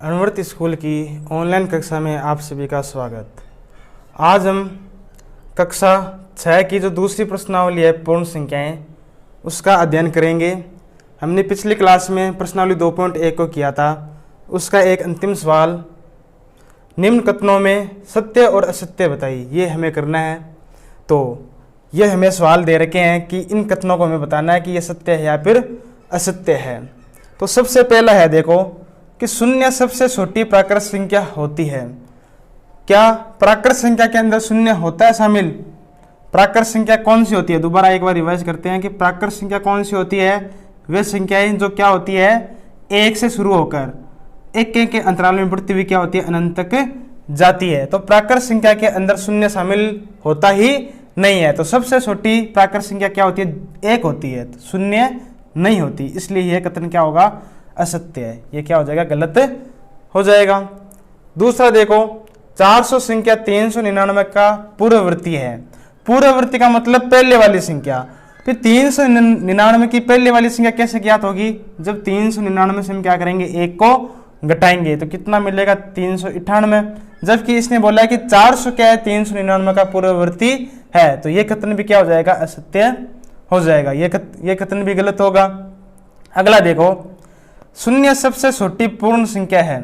अनवर्त school की online कक्षा में आप सभी का स्वागत। आज हम कक्षा 6 की जो दूसरी प्रश्नावली है पूर्ण संख्याएं, उसका अध्ययन करेंगे। हमने पिछली क्लास में प्रश्नावली 2.1 को किया था। उसका एक अंतिम सवाल, निम्न कथनों में सत्य और असत्य बताइए, ये हमें करना है। तो ये हमें सवाल दे रखे हैं कि इन कथनों को हमें बताना है कि ये सत्य है या फिर असत्य है। तो सबसे पहला है, देखो कि शून्य सबसे छोटी प्राकृत संख्या होती है। क्या प्राकृत संख्या के अंदर शून्य होता है शामिल? प्राकृत संख्या कौन सी होती है? दोबारा एक बार रिवाइज करते हैं कि प्राकृत संख्या कौन सी होती है। वे संख्याएं जो क्या होती है, एक से शुरू होकर एक के अंतराल में बढ़ती हुई क्या होती है, अनंत तक जाती है। तो प्राकृत संख्या के अंदर शून्य शामिल होता ही नहीं है। तो सबसे छोटी प्राकृत संख्या क्या होती है, एक होती है, तो शून्य नहीं होती। इसलिए यह कथन क्या होगा, असत्य है। ये क्या हो जाएगा, गलत हो जाएगा। दूसरा देखो, 400 संख्या 399 का पूर्ववर्ती है। पूर्ववर्ती का मतलब पहले वाली संख्या। फिर 399 की पहले वाली संख्या कैसे ज्ञात होगी? जब 399 से हम क्या करेंगे, एक को घटाएंगे तो कितना मिलेगा, 398। जबकि इसने बोला है कि 400 क्या है, 399 का पूर्ववर्ती है। तो ये कथन भी क्या हो जाएगा, असत्य हो जाएगा। ये कथन भी गलत होगा। अगला देखो, शून्य सबसे छोटी पूर्ण संख्या है।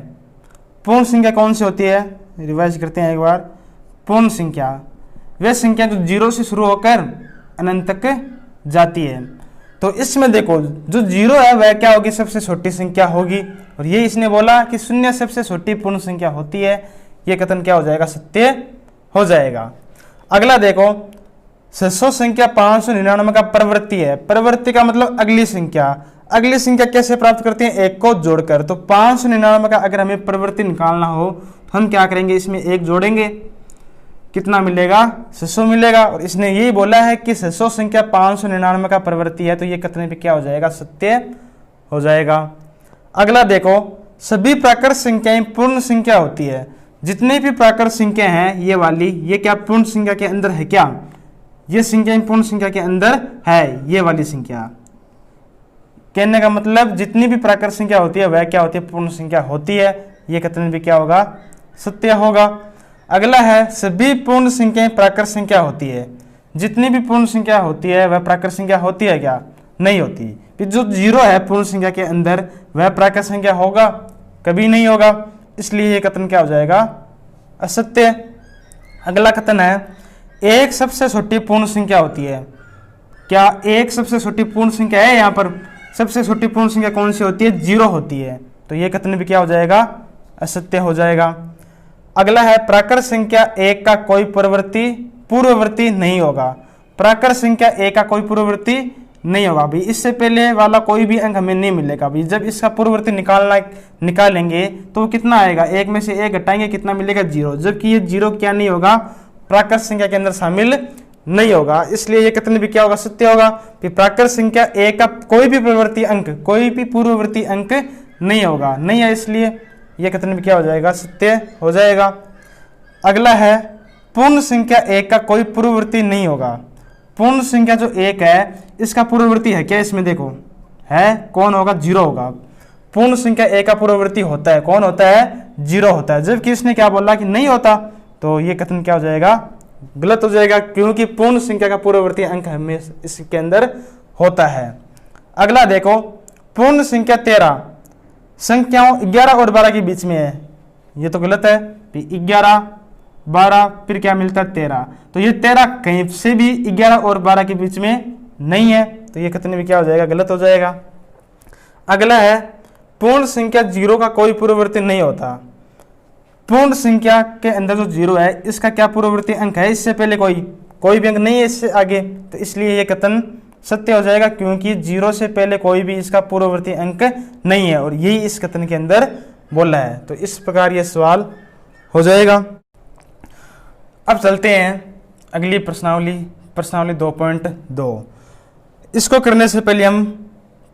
पूर्ण संख्या कौन सी होती है, रिवाइज करते हैं एक बार। पूर्ण संख्या वे संख्या जो 0 से शुरू होकर अनंत तक जाती है। तो इसमें देखो, जो 0 है वह क्या होगी, सबसे छोटी संख्या होगी। और ये इसने बोला कि शून्य सबसे छोटी पूर्ण संख्या होती है। ये कथन क्या हो जाएगा, सत्य हो जाएगा। अगला देखो, 600 संख्या 599 का परवर्ती है। परवर्ती का मतलब अगली संख्या। अगली संख्या कैसे प्राप्त करते हैं, एक को जोड़कर। तो 599 का अगर हमें परवर्ती निकालना हो तो हम क्या करेंगे, इसमें एक जोड़ेंगे, कितना मिलेगा, 600 मिलेगा। और इसने यही बोला है कि 600 संख्या 599 का परवर्ती है। तो ये कथन भी क्या हो जाएगा, सत्य हो जाएगा। अगला देखो, सभी प्राकृत संख्याएं पूर्ण संख्या होती है। जितनी भी प्राकृत संख्या हैं ये वाली, ये क्या पूर्ण संख्या के अंदर है क्या? ये संख्याएं पूर्ण संख्या के अंदर है, ये वाली संख्या। कहने का मतलब जितनी भी प्राकृत संख्या होती है वह क्या होती है, पूर्ण संख्या होती है। यह कथन भी क्या होगा, सत्य होगा। अगला है, सभी पूर्ण संख्याएं प्राकृत संख्या होती है। जितनी भी पूर्ण संख्या होती है वह प्राकृत संख्या होती है क्या? नहीं होती। फिर जो 0 है पूर्ण संख्या के अंदर वह प्राकृत संख्या होगा? कभी नहीं होगा। इसलिए यह कथन क्या हो जाएगा, असत्य। अगला कथन है, एक सबसे छोटी पूर्ण संख्या होती है। क्या एक सबसे छोटी पूर्ण संख्या है? यहाँ पर सबसे छोटी पूर्ण संख्या कौन सी होती है, 0 होती है। तो यह कथन भी क्या हो जाएगा, असत्य हो जाएगा। अगला है, प्राकृत संख्या 1 का कोई पूर्ववर्ती नहीं होगा। प्राकृत संख्या 1 का कोई पूर्ववर्ती नहीं होगा। भाई इससे पहले वाला कोई भी अंक हमें नहीं मिलेगा। भाई जब इसका पूर्ववर्ती निकालेंगे तो कितना आएगा, 1 में से 1 घटाएंगे, कितना मिलेगा, 0। जबकि ये 0 क्या नहीं होगा, प्राकृत संख्या के अंदर शामिल नहीं होगा। इसलिए यह कथन भी क्या होगा, सत्य होगा। कि प्राकृत संख्या 1 का कोई भी पूर्ववर्ती अंक नहीं होगा, नहीं है, इसलिए यह कथन भी क्या हो जाएगा, सत्य हो जाएगा। अगला है, पूर्ण संख्या 1 का कोई पूर्ववर्ती नहीं होगा। पूर्ण संख्या जो 1 है इसका पूर्ववर्ती है क्या? इसमें देखो है, कौन होगा, 0 होगा। पूर्ण संख्या 1 का पूर्ववर्ती होता है, कौन होता है, 0 होता है। जबकि इसने क्या बोला कि नहीं होता। तो यह कथन क्या हो जाएगा, गलत हो जाएगा, क्योंकि पूर्ण संख्या का पूर्ववर्ती अंक हमेशा इसके अंदर होता है। अगला देखो, पूर्ण संख्या 13 संख्याओं 11 और 12 के बीच में है। ये तो गलत है। 11 12 फिर क्या मिलता है, 13। तो ये 13 कहीं से भी 11 और 12 के बीच में नहीं है। तो ये कथन भी क्या हो जाएगा, गलत हो जाएगा। अगला है, पूर्ण संख्या 0 का कोई पूर्ववर्ती नहीं होता। पूर्ण संख्या के अंदर जो 0 है इसका क्या पूर्ववर्ती अंक है, इससे पहले कोई भी अंक नहीं है, इससे आगे। तो इसलिए यह कथन सत्य हो जाएगा, क्योंकि 0 से पहले कोई भी इसका पूर्ववर्ती अंक नहीं है। और यही इस कथन के अंदर बोला है। तो इस प्रकार यह सवाल हो जाएगा। अब चलते हैं अगली प्रश्नावली 2.2। इसको करने से पहले हम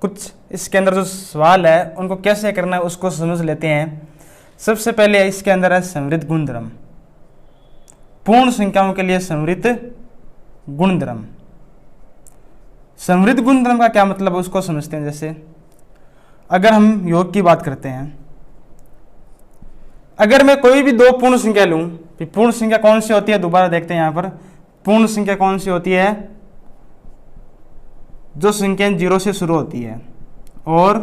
कुछ इसके अंदर जो सवाल है उनको कैसे करना है उसको समझ लेते हैं। सबसे पहले इसके अंदर है समृद्ध गुणधर्म। पूर्ण संख्याओं के लिए समृद्ध गुणधर्म। समृद्ध गुणधर्म का क्या मतलब है उसको समझते हैं। जैसे अगर हम योग की बात करते हैं अगर मैं कोई भी दो पूर्ण संख्या लूं, पूर्ण संख्या कौन सी होती है, दोबारा देखते हैं यहां पर। पूर्ण संख्या कौन सी होती है? जो संख्या 0 से शुरू होती है और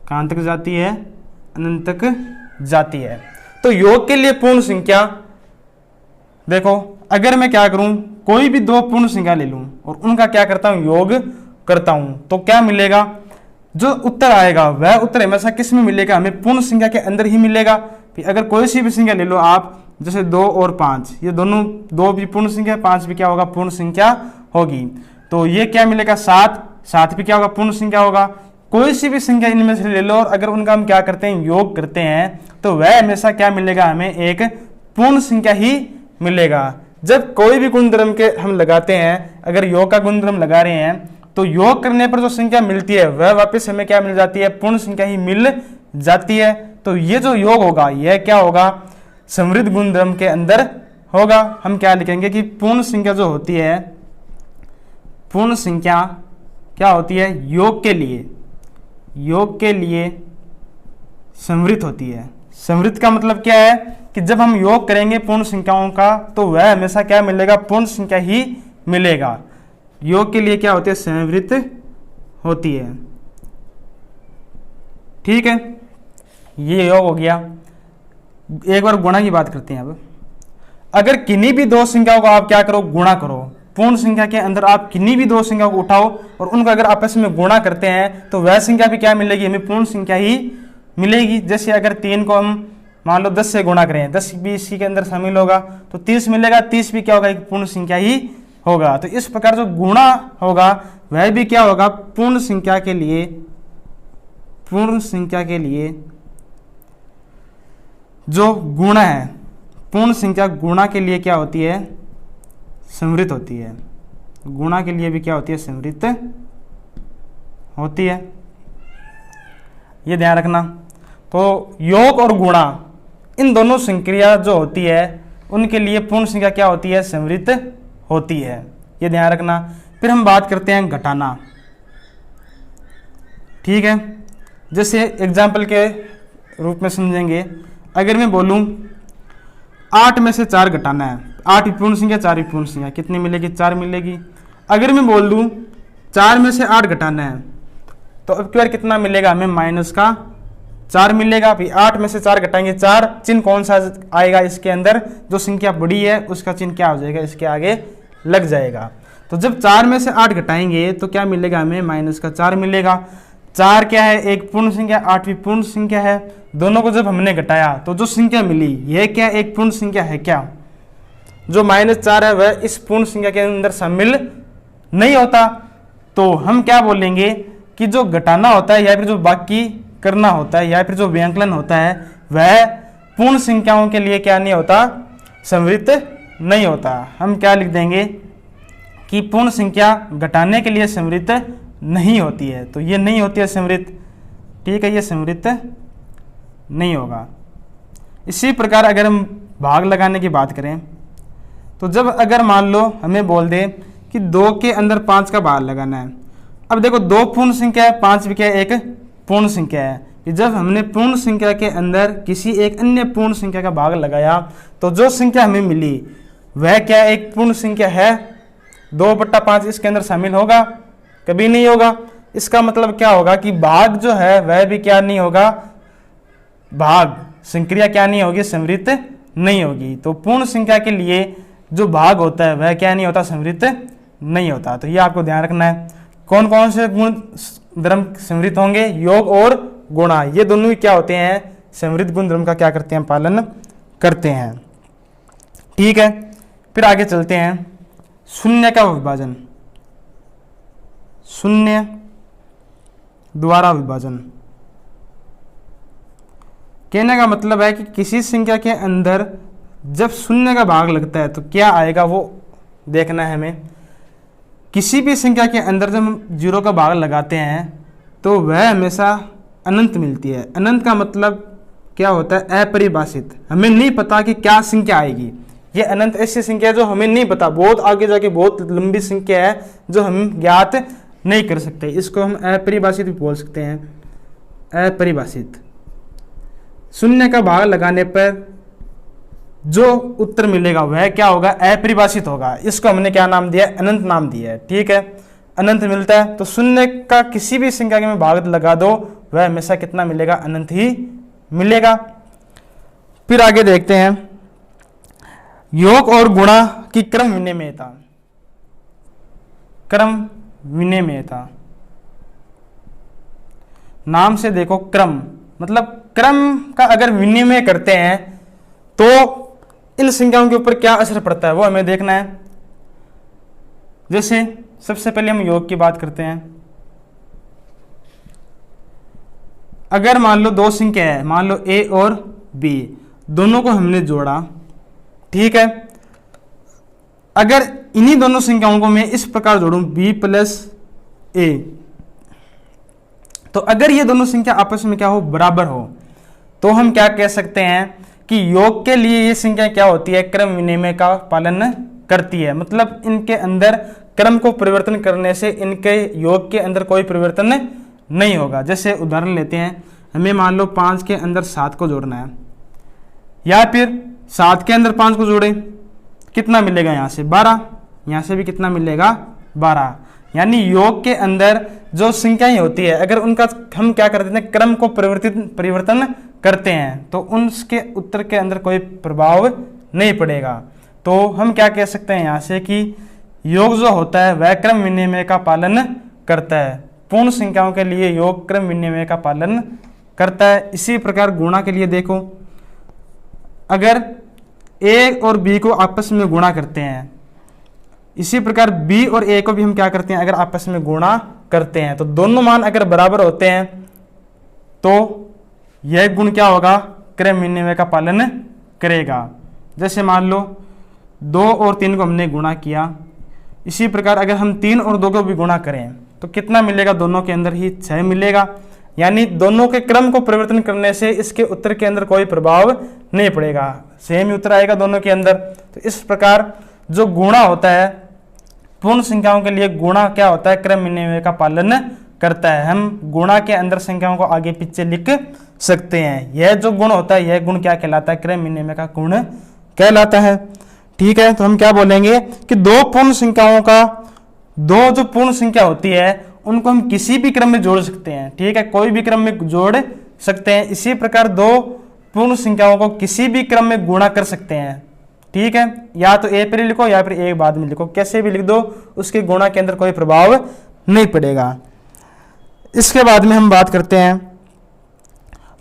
कहां तक जाती है? अनंत तक जाती है। तो योग के लिए पूर्ण संख्या, देखो अगर मैं क्या करूं, कोई भी दो पूर्ण संख्या ले लूं और उनका क्या करता हूं? योग करता हूं, तो क्या मिलेगा? जो उत्तर आएगा वह उत्तर हमेशा किस में मिलेगा? हमें पूर्ण संख्या के अंदर ही मिलेगा। अगर कोई सी भी संख्या ले लो आप, जैसे 2 और 5, ये दोनों, 2 भी पूर्ण संख्या, 5 भी क्या होगा? पूर्ण संख्या होगी। तो ये क्या मिलेगा? 7, 7 भी क्या होगा? पूर्ण संख्या होगा। कोई सी भी संख्या इनमें से ले लो और अगर उनका हम क्या करते हैं? योग करते हैं, तो वह हमेशा क्या मिलेगा? हमें एक पूर्ण संख्या ही मिलेगा। जब कोई भी गुणधर्म के हम लगाते हैं, अगर योग का गुणधर्म लगा रहे हैं, तो योग करने पर जो संख्या मिलती है वह वापस हमें क्या मिल जाती है? पूर्ण संख्या ही मिल जाती है। तो ये जो योग होगा यह क्या होगा? समृद्ध गुणधर्म के अंदर होगा। हम क्या लिखेंगे कि पूर्ण संख्या जो होती है, पूर्ण संख्या क्या होती है? योग के लिए समृद्ध होती है। समृद्ध का मतलब क्या है? कि जब हम योग करेंगे पूर्ण संख्याओं का, तो वह हमेशा क्या मिलेगा? पूर्ण संख्या ही मिलेगा। योग के लिए क्या होती है? समृद्ध होती है। ठीक है, ये योग हो गया। एक बार गुणा की बात करते हैं। अब अगर किन्हीं भी दो संख्याओं को आप क्या करो? गुणा करो। पूर्ण संख्या के अंदर आप किन्हीं भी दो संख्या को उठाओ और उनको अगर आपस में गुणा करते हैं, तो वह संख्या भी क्या मिलेगी? हमें पूर्ण संख्या ही मिलेगी। जैसे अगर 3 को हम मान लो 10 से गुणा करें, 10 भी इसी के अंदर शामिल होगा, तो 30 मिलेगा। 30 भी क्या होगा? एक पूर्ण संख्या ही होगा। तो इस प्रकार जो गुणा होगा वह भी क्या होगा? पूर्ण संख्या के लिए जो गुणा है, पूर्ण संख्या गुणा के लिए क्या होती है? समृद्ध होती है। गुणा के लिए भी क्या होती है? समृद्ध होती है। ये ध्यान रखना। तो योग और गुणा, इन दोनों संक्रिया जो होती है उनके लिए पूर्ण संख्या क्या होती है? समृद्ध होती है। ये ध्यान रखना। फिर हम बात करते हैं घटाना। ठीक है, जैसे एग्जाम्पल के रूप में समझेंगे। अगर मैं बोलूं 8 में से 4 घटाना है, 8 पूर्ण संख्या, 4 पूर्ण संख्या, कितनी मिलेगी? 4 मिलेगी। अगर मैं बोल दूं 4 में से 8 घटाना है, तो अब की बार कितना मिलेगा? हमें माइनस का 4 मिलेगा। फिर 8 में से 4 घटाएंगे, 4 चिन्ह कौन सा आएगा इसके अंदर? जो संख्या बड़ी है उसका चिन्ह क्या हो जाएगा? इसके आगे लग जाएगा। तो जब 4 में से 8 घटाएंगे तो क्या मिलेगा? हमें माइनस का 4 मिलेगा। 4 क्या है? एक पूर्ण संख्या, 8 भी पूर्ण संख्या है। दोनों को जब हमने घटाया तो जो संख्या मिली यह क्या? एक पूर्ण संख्या है क्या? जो -4 है वह इस पूर्ण संख्या के अंदर शामिल नहीं होता। तो हम क्या बोलेंगे कि जो घटाना होता है या फिर जो बाकी करना होता है या फिर जो व्यंकलन होता है वह पूर्ण संख्याओं के लिए क्या नहीं होता? समृद्ध नहीं होता। हम क्या लिख देंगे कि पूर्ण संख्या घटाने के लिए समृद्ध नहीं होती है। तो ये नहीं होती है समृद्ध। ठीक है, ये समृद्ध नहीं होगा। इसी प्रकार अगर हम भाग लगाने की बात करें, तो जब अगर मान लो हमें बोल दे कि 2 के अंदर 5 का भाग लगाना है। अब देखो 2 पूर्ण संख्या है, 5 भी क्या है? एक पूर्ण संख्या है। कि जब हमने पूर्ण संख्या के अंदर किसी एक अन्य पूर्ण संख्या का भाग लगाया, तो जो संख्या हमें मिली वह क्या एक पूर्ण संख्या है? 2/5 इसके अंदर शामिल होगा? कभी नहीं होगा। इसका मतलब क्या होगा कि भाग जो है वह भी क्या नहीं होगा? भाग संक्रिया क्या नहीं होगी? समृद्ध नहीं होगी। तो पूर्ण संख्या के लिए जो भाग होता है वह क्या नहीं होता? समृद्ध नहीं होता। तो ये आपको ध्यान रखना है। कौन कौन से गुण धर्म समृद्ध होंगे? योग और गुणा, ये दोनों ही क्या होते हैं? समृद्ध गुण धर्म का क्या करते हैं? पालन करते हैं। ठीक है, फिर आगे चलते हैं। शून्य का विभाजन, शून्य द्वारा विभाजन। कहने का मतलब है कि किसी संख्या के अंदर जब शून्य का भाग लगता है तो क्या आएगा वो देखना है हमें। किसी भी संख्या के अंदर जब हम 0 का भाग लगाते हैं तो वह हमेशा अनंत मिलती है। अनंत का मतलब क्या होता है? अपरिभाषित। हमें नहीं पता कि क्या संख्या आएगी। ये अनंत ऐसी संख्या है जो हमें नहीं पता, बहुत आगे जाके बहुत लंबी संख्या है जो हम ज्ञात नहीं कर सकते। इसको हम अपरिभाषित भी बोल सकते हैं, अपरिभाषित। शून्य का भाग लगाने पर जो उत्तर मिलेगा वह क्या होगा, अपरिभाषित होगा। इसको हमने क्या नाम दिया, अनंत नाम दिया है। ठीक है, अनंत मिलता है। तो शून्य का किसी भी संख्या में भाग लगा दो, वह हमेशा कितना मिलेगा, अनंत ही मिलेगा। फिर आगे देखते हैं योग और गुणा की क्रम विनिमयता। क्रम विनिमयता नाम से देखो, क्रम मतलब क्रम का अगर विनिमय करते हैं तो इन संख्याओं के ऊपर क्या असर पड़ता है वो हमें देखना है। जैसे सबसे पहले हम योग की बात करते हैं। अगर मान लो दो संख्या है, मान लो a और b, दोनों को हमने जोड़ा। ठीक है, अगर इन्हीं दोनों संख्याओं को मैं इस प्रकार जोड़ूं b प्लस a, तो अगर ये दोनों संख्या आपस में क्या हो, बराबर हो, तो हम क्या कह सकते हैं कि योग के लिए ये संख्या क्या होती है, क्रम विनिमय का पालन करती है। मतलब इनके अंदर क्रम को परिवर्तन करने से इनके योग के अंदर कोई परिवर्तन नहीं होगा। जैसे उदाहरण लेते हैं, हमें मान लो 5 के अंदर 7 को जोड़ना है, या फिर 7 के अंदर 5 को जोड़े, कितना मिलेगा, यहाँ से 12, यहाँ से भी कितना मिलेगा, 12। यानी योग के अंदर जो संख्याएं होती है, अगर उनका हम क्या कर देते हैं, क्रम को परिवर्तन करते हैं, तो उनके उत्तर के अंदर कोई प्रभाव नहीं पड़ेगा। तो हम क्या कह सकते हैं यहाँ से कि योग जो होता है वह क्रम विनिमय का पालन करता है। पूर्ण संख्याओं के लिए योग क्रम विनिमय का पालन करता है। इसी प्रकार गुणा के लिए देखो, अगर a और b को आपस में गुणा करते हैं, इसी प्रकार b और a को भी हम क्या करते हैं, अगर आपस में गुणा करते हैं, तो दोनों मान अगर बराबर होते हैं तो यह गुण क्या होगा, क्रम विनिमय का पालन करेगा। जैसे मान लो 2 और 3 को हमने गुणा किया, इसी प्रकार अगर हम 3 और 2 को भी गुणा करें तो कितना मिलेगा, दोनों के अंदर ही 6 मिलेगा। यानी दोनों के क्रम को परिवर्तन करने से इसके उत्तर के अंदर कोई प्रभाव नहीं पड़ेगा, सेम ही उत्तर आएगा दोनों के अंदर। तो इस प्रकार जो गुणा होता है, पूर्ण संख्याओं के लिए गुणा क्या होता है, क्रम विनिमय का पालन करता है। हम गुणा के अंदर संख्याओं को आगे पीछे लिख सकते हैं। यह जो गुण होता है, यह गुण क्या कहलाता है, क्रम विनिमय का गुण कहलाता है। ठीक है, तो हम क्या बोलेंगे कि दो पूर्ण संख्याओं का, दो जो पूर्ण संख्या होती है उनको हम किसी भी क्रम में जोड़ सकते हैं। ठीक है, कोई भी क्रम में जोड़ सकते हैं। इसी प्रकार दो पूर्ण संख्याओं को किसी भी क्रम में गुणा कर सकते हैं। ठीक है, या तो ए पर लिखो या फिर ए बाद में लिखो, कैसे भी लिख दो, उसके गुणा के अंदर कोई प्रभाव नहीं पड़ेगा। इसके बाद में हम बात करते हैं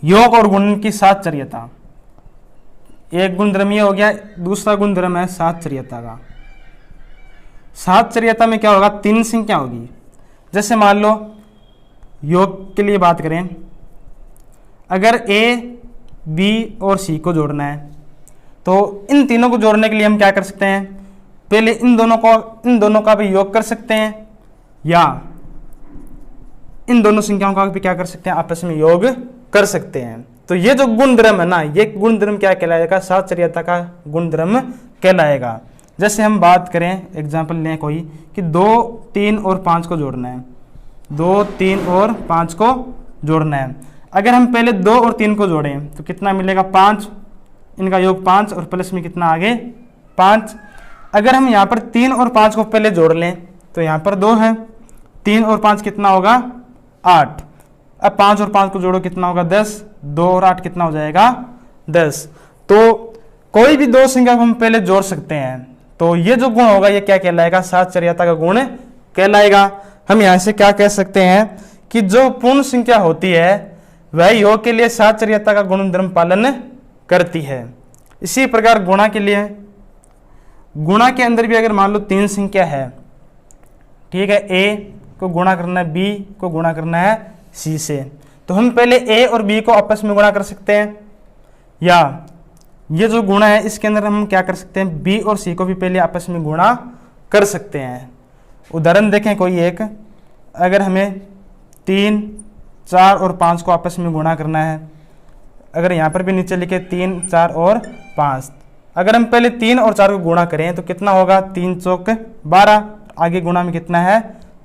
योग और गुणन की साहचर्यता। एक गुणधर्म ये हो गया, दूसरा गुणधर्म है साहचर्यता का। साहचर्यता में क्या होगा, 3 संख्या होगी। जैसे मान लो योग के लिए बात करें, अगर a, b और c को जोड़ना है, तो इन तीनों को जोड़ने के लिए हम क्या कर सकते हैं, पहले इन दोनों का भी योग कर सकते हैं, या इन दोनों संख्याओं का भी क्या कर सकते हैं, आपस में योग कर सकते हैं। तो ये जो गुणधर्म है ना, ये गुणधर्म क्या कहलाएगा, साहचर्यता का गुणधर्म कहलाएगा। जैसे हम बात करें, एग्जाम्पल लें कोई कि 2, 3 और 5 को जोड़ना है, 2, 3 और 5 को जोड़ना है। अगर हम पहले 2 और 3 को जोड़ें तो कितना मिलेगा, 5, इनका योग 5 और प्लस में कितना आगे 5। अगर हम यहाँ पर 3 और 5 को पहले जोड़ लें तो यहाँ पर 2 है, 3 और 5 कितना होगा 8। अब 5 और 5 को जोड़ो कितना होगा 10, 2 और 8 कितना हो जाएगा 10। तो कोई भी दो संख्या को हम पहले जोड़ सकते हैं, तो ये जो गुण होगा ये क्या कहलाएगा, साहचर्यता का गुण कहलाएगा। हम यहाँ से क्या कह सकते हैं कि जो पूर्ण संख्या होती है वह योग के लिए साहचर्यता का गुणधर्म पालन करती है। इसी प्रकार गुणा के लिए, गुणा के अंदर भी अगर मान लो 3 संख्या है, ठीक है, a को गुणा करना है b को गुणा करना है c से, तो हम पहले a और b को आपस में गुणा कर सकते हैं, या ये जो गुणा है इसके अंदर हम क्या कर सकते हैं, b और c को भी पहले आपस में गुणा कर सकते हैं। उदाहरण देखें कोई एक, अगर हमें 3, 4 और 5 को आपस में गुणा करना है, अगर यहाँ पर भी नीचे लिखे 3, 4 और 5, अगर हम पहले 3 और 4 को गुणा करें तो कितना होगा, 3 चौक 12, आगे गुणा में कितना है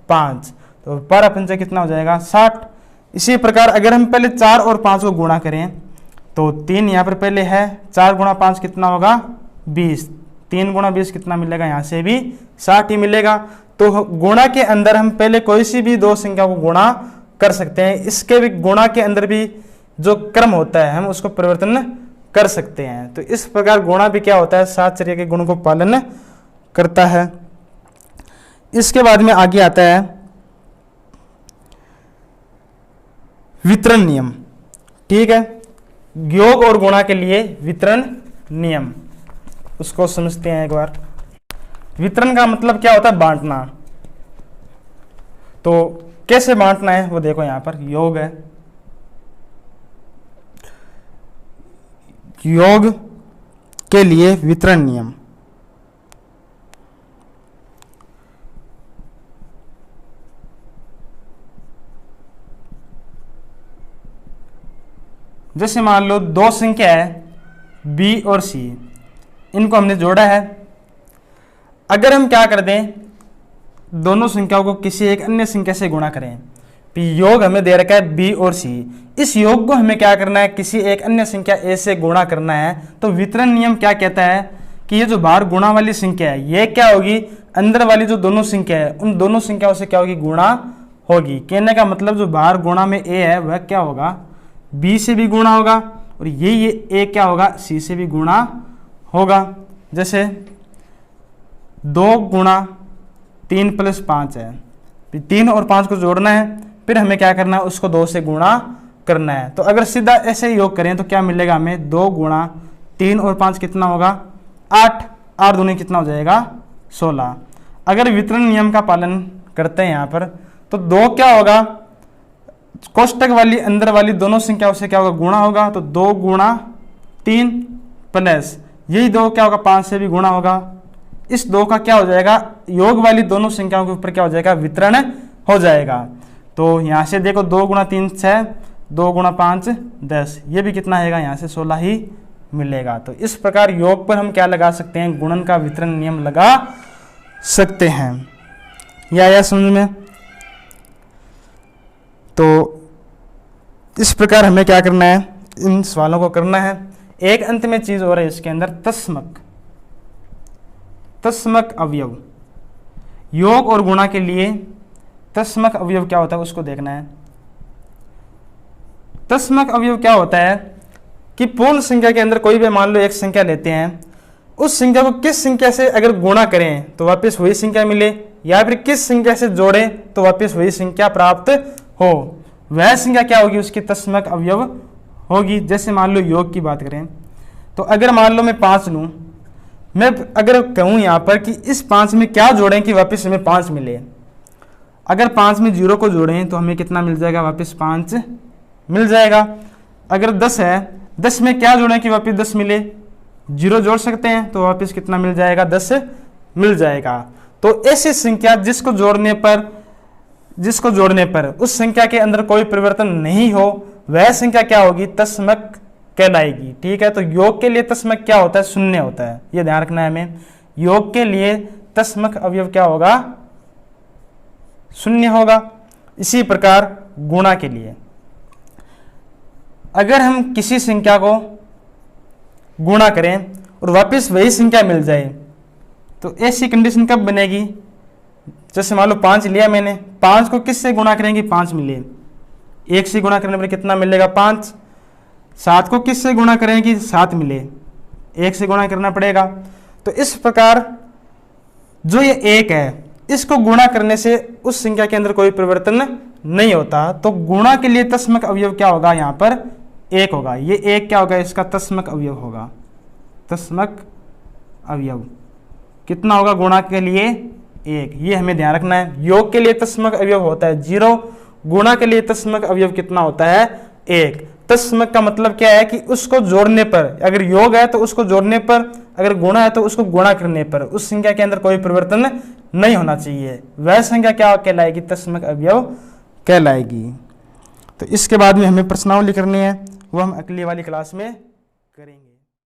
5, तो 12 पंचे कितना हो जाएगा 60। इसी प्रकार अगर हम पहले 4 और 5 को गुणा करें तो 3 यहाँ पर पहले है, 4 गुणा 5 कितना होगा 20, 3 गुणा 20 कितना मिलेगा, यहाँ से भी 60 ही मिलेगा। तो गुणा के अंदर हम पहले कोई सी भी दो संख्या को गुणा कर सकते हैं, इसके भी गुणा के अंदर भी जो क्रम होता है हम उसको परिवर्तन कर सकते हैं। तो इस प्रकार गुणा भी क्या होता है, 7 चर्या के गुण को पालन करता है। इसके बाद में आगे आता है वितरण नियम। ठीक है, योग और गुणा के लिए वितरण नियम, उसको समझते हैं एक बार। वितरण का मतलब क्या होता है, बांटना। तो कैसे बांटना है वो देखो, यहां पर योग है, योग के लिए वितरण नियम। जैसे मान लो दो संख्या है b और c, इनको हमने जोड़ा है। अगर हम क्या कर दें, दोनों संख्याओं को किसी एक अन्य संख्या से गुणा करें, योग हमें दे रखा है b और c, इस योग को हमें क्या करना है, किसी एक अन्य संख्या a से गुणा करना है। तो वितरण नियम क्या कहता है कि ये जो बाहर गुणा वाली संख्या है ये क्या होगी, अंदर वाली जो दोनों संख्या है उन दोनों संख्याओं से क्या होगी, गुणा होगी। कहने का मतलब जो बाहर गुणा में a है वह क्या होगा, b से भी गुणा होगा, और ये a क्या होगा, c से भी गुणा होगा। जैसे 2 गुणा 3 प्लस 5 है, 3 और 5 को जोड़ना है, फिर हमें क्या करना है, उसको 2 से गुणा करना है। तो अगर सीधा ऐसे योग करें तो क्या मिलेगा हमें, 2 गुणा 3 और 5 कितना होगा 8, 8 दूनी कितना हो जाएगा 16। अगर वितरण नियम का पालन करते हैं यहाँ पर तो 2 क्या होगा, कोष्टक वाली अंदर वाली दोनों संख्याओं से क्या होगा, गुणा होगा। तो 2 गुणा 3 प्लस यही 2 क्या होगा, 5 से भी गुणा होगा। इस 2 का क्या हो जाएगा, योग वाली दोनों संख्याओं के ऊपर क्या हो जाएगा, वितरण हो जाएगा। तो यहाँ से देखो 2 गुणा 3 6, 2 गुणा 5 10, ये भी कितना आएगा, यहाँ से 16 ही मिलेगा। तो इस प्रकार योग पर हम क्या लगा सकते हैं, गुणन का वितरण नियम लगा सकते हैं। या समझ में। तो इस प्रकार हमें क्या करना है, इन सवालों को करना है। एक अंत में चीज हो रही है इसके अंदर, तस्मक अवयव। योग और गुणा के लिए तस्मक अवयव क्या होता है उसको देखना है। तस्मक अवयव क्या होता है कि पूर्ण संख्या के अंदर कोई भी मान लो एक संख्या लेते हैं, उस संख्या को किस संख्या से अगर गुणा करें तो वापस वही संख्या मिले, या फिर किस संख्या से जोड़ें तो वापस वही संख्या प्राप्त हो, वह संख्या क्या होगी, उसकी तस्मक अवयव होगी। जैसे मान लो योग की बात करें तो अगर मान लो मैं 5 लूं, मैं अगर कहूं यहां पर कि इस 5 में क्या जोड़ें कि वापस हमें 5 मिले, अगर 5 में 0 को जोड़ें तो हमें कितना मिल जाएगा, वापस 5 मिल जाएगा। अगर 10 है, 10 में क्या जोड़ें कि वापस 10 मिले, 0 जोड़ सकते हैं तो वापस कितना मिल जाएगा, 10 मिल जाएगा। तो ऐसी संख्या जिसको जोड़ने पर उस संख्या के अंदर कोई परिवर्तन नहीं हो, वह संख्या क्या होगी, तस्मक कहलाएगी। ठीक है, तो योग के लिए तस्मक क्या होता है, शून्य होता है, यह ध्यान रखना है हमें। योग के लिए तस्मक अवयव क्या होगा, शून्य होगा। इसी प्रकार गुणा के लिए अगर हम किसी संख्या को गुणा करें और वापस वही संख्या मिल जाए तो ऐसी कंडीशन कब बनेगी, जैसे मान लो 5 लिया मैंने, 5 को किस से गुणा करेंगे, 5 मिले, 1 से गुणा करने पर कितना मिलेगा 5। 7 को किस से गुणा करेंगे, 7 मिले, 1 से गुणा करना पड़ेगा। तो इस प्रकार जो ये 1 है इसको गुणा करने से उस संख्या के अंदर कोई परिवर्तन नहीं होता। तो गुणा के लिए तस्मक अवयव क्या होगा, यहाँ पर 1 होगा। ये 1 क्या होगा, इसका तस्मक अवयव होगा। तस्मक अवयव कितना होगा गुणा के लिए, 1। ये हमें ध्यान रखना है। योग के लिए तस्मक अवयव होता है 0, गुणा के लिए तस्मक अवयव कितना होता है, 1। तस्मक का मतलब क्या है कि उसको जोड़ने पर, अगर योग है तो उसको जोड़ने पर, अगर गुणा है तो उसको गुणा करने पर उस संख्या के अंदर कोई परिवर्तन नहीं होना चाहिए, वह संख्या क्या कहलाएगी, तस्मक अवयव कहलाएगी। तो इसके बाद में हमें प्रश्नावली करनी है, वो हम अगली वाली क्लास में